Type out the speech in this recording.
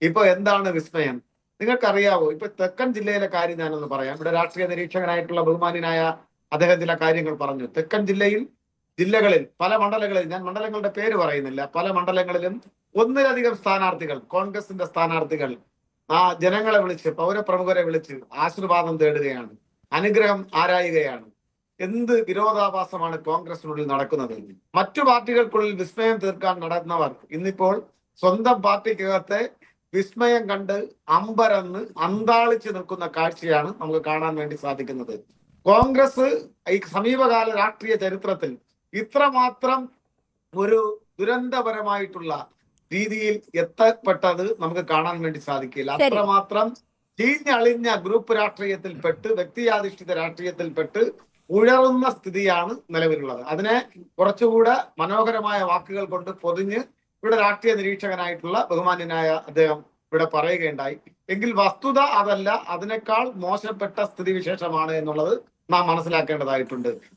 ഇപ്പൊ എന്താണ് വിസ്മയം? നിങ്ങൾക്കറിയാവോ? ഇപ്പൊ തെക്കൻ ജില്ലയിലെ കാര്യം ഞാനൊന്ന് പറയാം. ഇവിടെ രാഷ്ട്രീയ നിരീക്ഷകനായിട്ടുള്ള ബഹുമാനായ അദ്ദേഹം ചില കാര്യങ്ങൾ പറഞ്ഞു. തെക്കൻ ജില്ലകളിൽ പല മണ്ഡലങ്ങളിൽ, ഞാൻ മണ്ഡലങ്ങളുടെ പേര് പറയുന്നില്ല, പല മണ്ഡലങ്ങളിലും ഒന്നിലധികം സ്ഥാനാർത്ഥികൾ, കോൺഗ്രസിന്റെ സ്ഥാനാർത്ഥികൾ ആ ജനങ്ങളെ വിളിച്ച്, പൗരപ്രമുഖരെ വിളിച്ച് ആശീർവാദം തേടുകയാണ്, അനുഗ്രഹം ആരായുകയാണ്. എന്ത് വിരോധാഭാസമാണ് കോൺഗ്രസിനുള്ളിൽ നടക്കുന്നത്? മറ്റു പാർട്ടികൾക്കുള്ളിൽ വിസ്മയം തീർക്കാൻ നടന്നവർ ഇന്നിപ്പോൾ സ്വന്തം പാർട്ടിക്കകത്തെ വിസ്മയം കണ്ട് അമ്പരന്ന് അന്താളിച്ച് നിൽക്കുന്ന കാഴ്ചയാണ് നമുക്ക് കാണാൻ വേണ്ടി സാധിക്കുന്നത്. കോൺഗ്രസ് ഈ സമീപകാല രാഷ്ട്രീയ ചരിത്രത്തിൽ ഇത്രമാത്രം ഒരു ദുരന്തപരമായിട്ടുള്ള രീതിയിൽ എത്തപ്പെട്ടത് നമുക്ക് കാണാൻ വേണ്ടി സാധിക്കില്ല. അത്രമാത്രം ചീഞ്ഞളിഞ്ഞ ഗ്രൂപ്പ് രാഷ്ട്രീയത്തിൽപ്പെട്ട്, വ്യക്തിയാധിഷ്ഠിത രാഷ്ട്രീയത്തിൽപ്പെട്ട് ഉഴറുന്ന സ്ഥിതിയാണ് നിലവിലുള്ളത്. അതിനെ കുറച്ചുകൂടെ മനോഹരമായ വാക്കുകൾ കൊണ്ട് പൊതിഞ്ഞ് ഇവിടെ രാഷ്ട്രീയ നിരീക്ഷകനായിട്ടുള്ള ബഹുമാന്യനായ അദ്ദേഹം ഇവിടെ പറയുകയുണ്ടായി. എങ്കിൽ വസ്തുത അതല്ല, അതിനേക്കാൾ മോശപ്പെട്ട സ്ഥിതിവിശേഷമാണ് എന്നുള്ളത് നാം മനസ്സിലാക്കേണ്ടതായിട്ടുണ്ട്.